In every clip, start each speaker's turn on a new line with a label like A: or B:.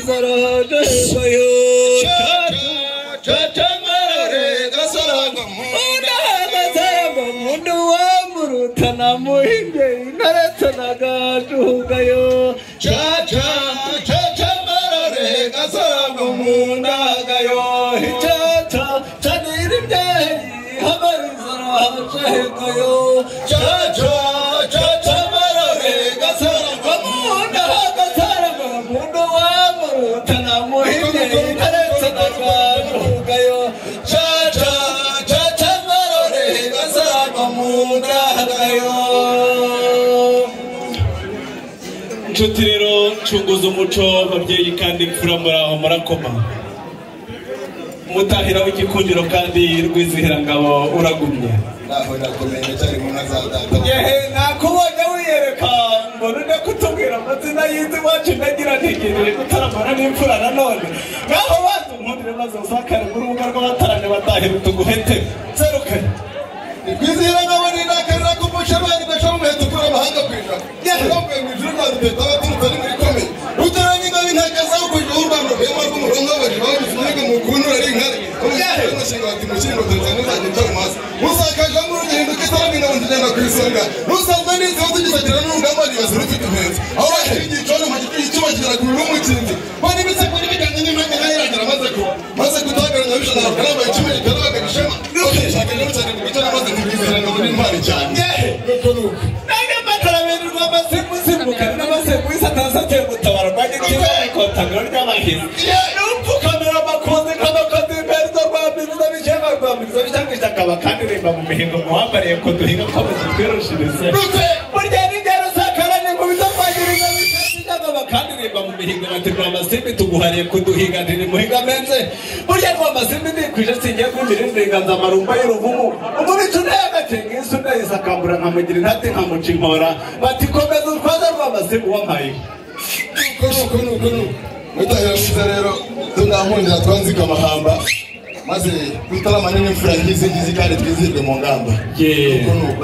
A: zarada sayo cha marare gasaraga mundu wa murutana muhinge naretanaga jugayo cha marare gasaraga mundagayo cha nirimye habari zarada sayo cha marare gasaraga mundaga gasaraga mundu wa murutana muhinge naretanaga jugayo cha marare gasaraga mundagayo. Inshuti rero cunguza umuco babyeyi kandi kuramura aho murakoma mutahira w'igikundiro kandi rwizihira ngabo uragumye
B: naho nakomeye cyane mu nazadata
A: yehe nakubonye wiyereka mbona ujya kutubwira amazina y'inzu iwacu ndagira ntegereje gutaramana n'imfura nanone ngaho badunkundire maze usakare mu rubuga rw'abatarane batahira utuguhete seruke
B: kwizihira ngabo ni nakarira kumusha bari gashomuye tukura amahanga kwija yarambuye mu ijuru naduteta abaturutse ari muri komeye utaranye ngabi ntageza ukuje urwanda rwema rw'umurongo bari babifunike mu kuntu ari nkare yehe n'ashinga bati mushinga Tanzania zagenda mu mazi musakaje mu rugendo kitarami na ndagenda kwisonga nusanzwe nizo tugisagira n'urugamba ribase rufite neza aho bakiri cyono mu giti cyuma kigira ku rumutsinzi bani bitse kuri bijyanye n'imana yaragira maze gutagaranya bishana karamba cyuma karabaga bishema shaka rero cyane kubitana maze kwizera ngo ni mpari cyane
A: yehe nuko nanga matarabiri rw'amasimbuka n'amasembu isatasate gutabara banye cy'ikotagiro ry'abahizi n'upfukamira amakoze k'abakozi beza rwambiza bishema rwambiza bishangishya akaba kandi rimba mu mihingo muhambariye ko duhinga komeza twirushirize burya n'ingero sakarane ngo biza kwagiriza bishangishya kandi rimba mu mihingo bati rwamasimbi tuguhariye kuduhiga ntiri muhinga menze burya rwamasimbi ndikwije singiye kumira indenganza amarumba y'uruvumu umubicu ntayagacenga insu ndayisakambura nkamugira intati nkamuca inkora bati komeza utwaza rwamasimbi wampaye
B: nuko mutahira mwiza rero tunahundira twanzika amahamba maze gutarama n'imfura ngizi kandi twizirwe mu ngamba nuko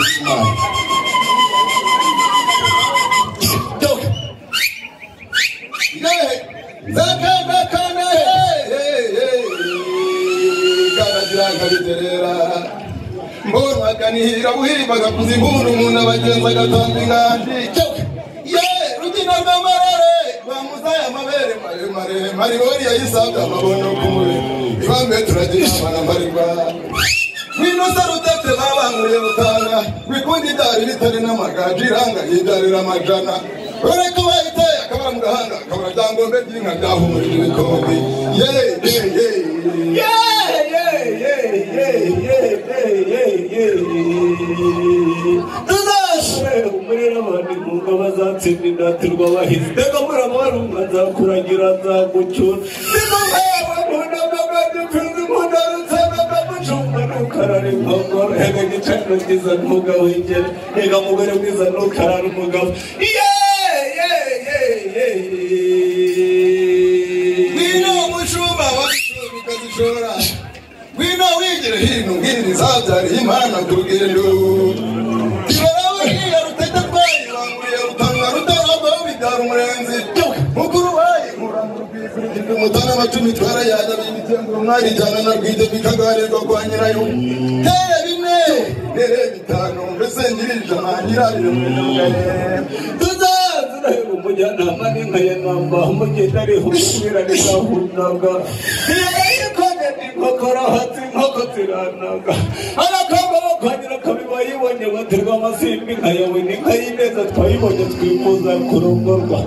B: Imana zakabakana karagira biterera mbona kanihira buhibaga kuzibura umuntu abagenza gatanga ingandi rugina rw'amarare rwamuzaya amabere maremare maribori yayisabwa amabono kumwe ibambe turagira abanambarirwa winosa rutete babanguye rutanga wikundi byari bitari n'amagaji iranga yidarira amajana ureko bayiteye akabara mu gahanga akabara ryangombe ry'inka ryahumurije ibikombe
A: umurera abandi nkunga bazatsinda indatirwa abahizi mbega muramara azakuragira azagucyura niko nk'aba nkundamagadi mfizi nkundarutsanaga mucumba ntukarara inkongoro hega gicano bwiza ntugawengere hega mugore bwiza ntukarara umugabo
B: wino umushumba w'ishuri ukazishora wino wigire hino ngiri zabyariye imana ku rugendo tiraburiye rutete twayibanguye rutanga rutarabwaho bibyara umurenzi mukuru wayinkura mu rwikurikije umutana amacumi twarayajya b'ibitenguro mwarijyana na rwite bikagarirwa kwa nyirayo tere bimwe tere bitanu mbese nyirijana nyirarire mwenagaye
A: tuzazirahera umujyanama n'inka ya namba umugenda ariho umubwira nizahundaga iyayikone n'inkokora hati inkoko ziranaga arakamba bakanyura kabiba yibonye baterwa amasimbi inka yawe n'inka y'ineza twayibonye twifuza kurongorwa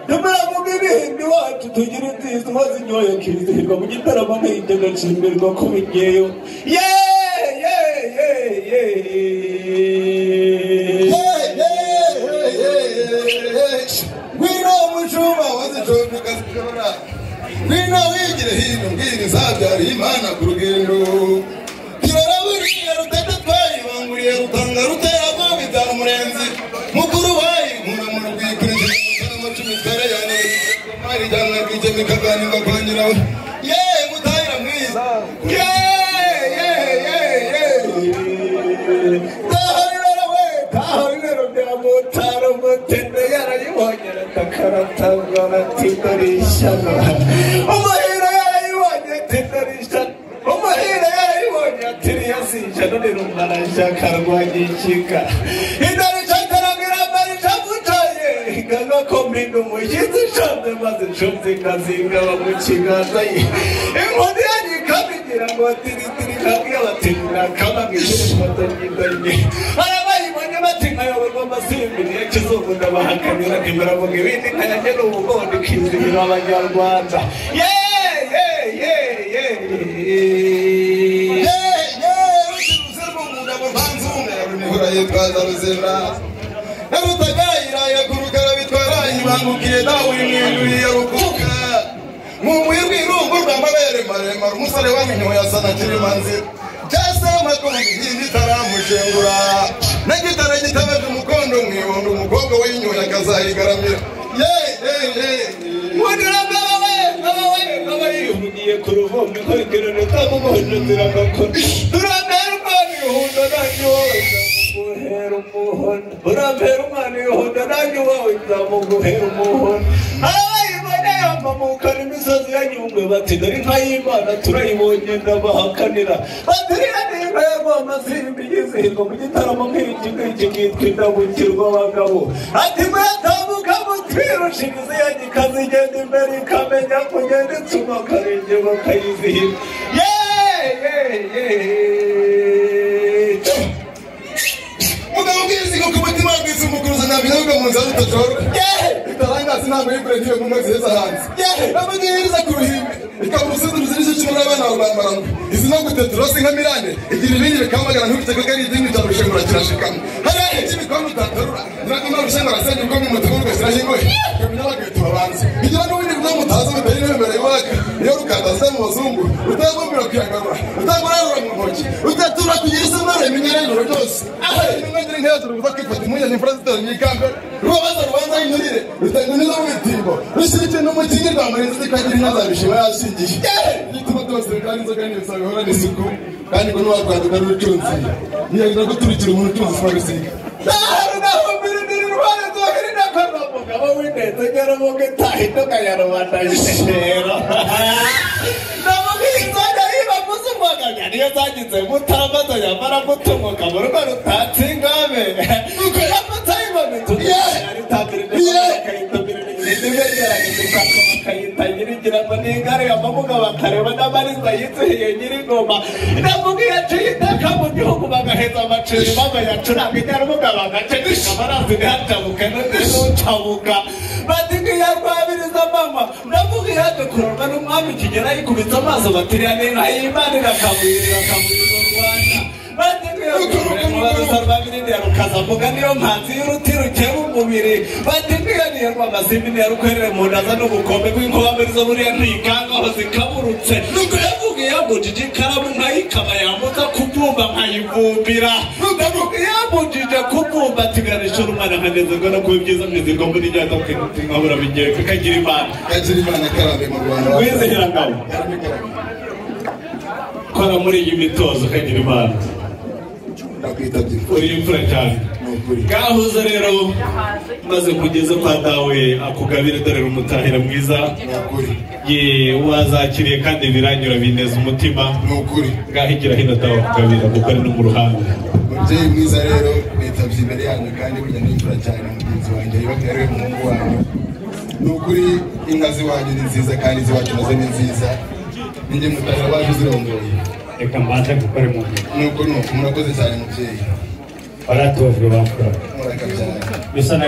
A: ntimuravuga ibihindi wacu tugira inziza wazinyoye kizihirwa mu gitaramo nk'ijya gacimbirwa ko bigeyo
B: wino umushumba wazicombe ukazishora wino wigire hino ngiri zabyariye imana ku rugendo tiraraburiye rutete twayibanguriye rutanga ruterabwo bibyara umurenzi mukuru wayinkura mu rwikurikije umutana amacumi twarayane mwarijyana rwije bikaganirwa kwa nyirawe mutahira mwiza
A: taharirero bya mutaro mutende yarayibonye aratakara Tangana Tindarishana Umahira yarayibonye Tindarishana Umahira yarayibonye Tiriyasi Shano Nirumana Shakarwanyishika Indarisha Taragira Marisha Mutaye Gaga Komindu Mushizu Shande Maze Shumzi Kazinga Wamuchigazaye Inkoni yani Kabigira ngo Tiri Kabia Batinda Kabagire Matanyindanye Arabayibonye batinga yoborwa amasimbi niyo kizungu ndabahakanira kimeravuga ibindi nkajya n'ubugondi kizihira abanyarwanda yitwaza ruzira narutagayira yagurukara bitwara ibangukiye nawe imwinduriye rukuka mumuye rw'irungu rw'amabere maremare umusore w'amenyo yasana kirimanzi cyasama ko ngindi taramushengura nagitara gitabaje umukondo mwibondo umukobwa w'inyoya kazayigaramira ugiye ku ruvumbi kwegerana utamugoje ziragakora turambera umwana ihundo nanjye wowe nzamuguhera umuhondo urambera umwana ihundo nanjye wowe nzamuguhera umuhondo abayibone yambamukana imisozi ya Nyungwe bati dore inka y'Imana turayibonye ndabahakanira batiriya n'inka ya Rwamasimbi yizihirwa mu gitaramo nk'iki ngiki kitwa indabukirwa abagabo ati muratambuka mutwirushirize ya gikazi igenda imbere ikamenya kugenda itsuma akarenge bakayizihira mugabo bw'izigo ku mutima bw'isi umukuruza ntabwo mu nzara utajorwa itarangazi ntabwo yibure ntiyo mu mazi heza hanze abagiriza ku ruhimbi ikaba umusozi ruzirisha kimwe n'abana barambaramu izi no gutetura si nka mirane igira ibindi bikamagara ntubite ko ari idini cya rushengura kirashikamo hariya ikibikoni utaterura niragomba rushengura asenge ubwo mu mutima ugashyiraho ingohe ukamenya bagahitura abanza igira n'ubundi bwo mutazi butari n'imibere iwacu iyo rukataza mu bazungu utagombera kuyagarura utagurarura mu ntoki utatura kugira isomero imenya n'ijoro ryose n'umwegere nk'hejuru uza kwifata impunya n'imfura zitera n'ikambe rubabaza rubanza y'inturire rutanguniza mu bitimbo rushyira n'umukingi rwamurinze zikagira inka zabishima yashingiye igituma byose kandi inzoga n'ibisa bihora n'isuku kandi ngo n'uwarwanduka n'ubutunzi niyagira guturikira umuntu utunzi sima gusiga umugabo w'indetse ngera mu gitahi tukaya rubanda y'isero ndavuga inzoga yibaguze umwaganya niyo zagize mutaramaza yamara gutumuka mu rugo rutatse ingabe nuko yamutayiba bitumye bakayitagira ngo n'ingare y'amabuga bakareba n'amariza yizihiye nyir'ingoma ndavuga iyo aciye iteka mu gihugu bagaheza amaceri babayacuranga inyarubuga bagacenisha amarazi ntihacabuke n'ucabuka bati ngiyo arwabiriza mama ndavuga iyo aje kurorwa n'umwami kigera yikubitse amaso batiriya n'inka y'Imana irakamwirira akamwirira u Rwanda bati ngiyo rwabirindi yarukazavuga niyo mpanzi y'uruti rukeba umubiri bati ngiyo niyo Rwamasimbi niyo rukwerere mu ndaza n'ubukombe bw'inkobamirizo buriya ntikangaho zikaburutse nuko yavuga yambujije ikaramu nkayikaba yambuza kubumba nkayivumbira ndavuga yambujije kubumba atiganisha urumana nkanezerwa no kuba ibyiza mwizirwa muri njyata nkabura bigiye bikagira Imana karambe mu Rwanda wizihira ngabo kora muri iyi mitozo kagira Imana uri imfura cyane gahuza rero maze kugeza kwa dawe akugabire dore umutahira mwiza ye wazakiriye kandi biranyura bineza umutima ngahigira hino dawe akugabira kuko ari no mu ruhande mubyeyi mwiza rero nitabye imbere yanyu kandi burya n'imfura cyane mugenzi wanjye yibakariwe umuhungu wanyu ni ukuri inka ziwanyu ni nziza kandi iziwacu nazo ni nziza ninjye mutahira waje zirongoye reka mbanze gukora mu nuko murakoze cyane mubyeyi baratojwe bamfura bisa na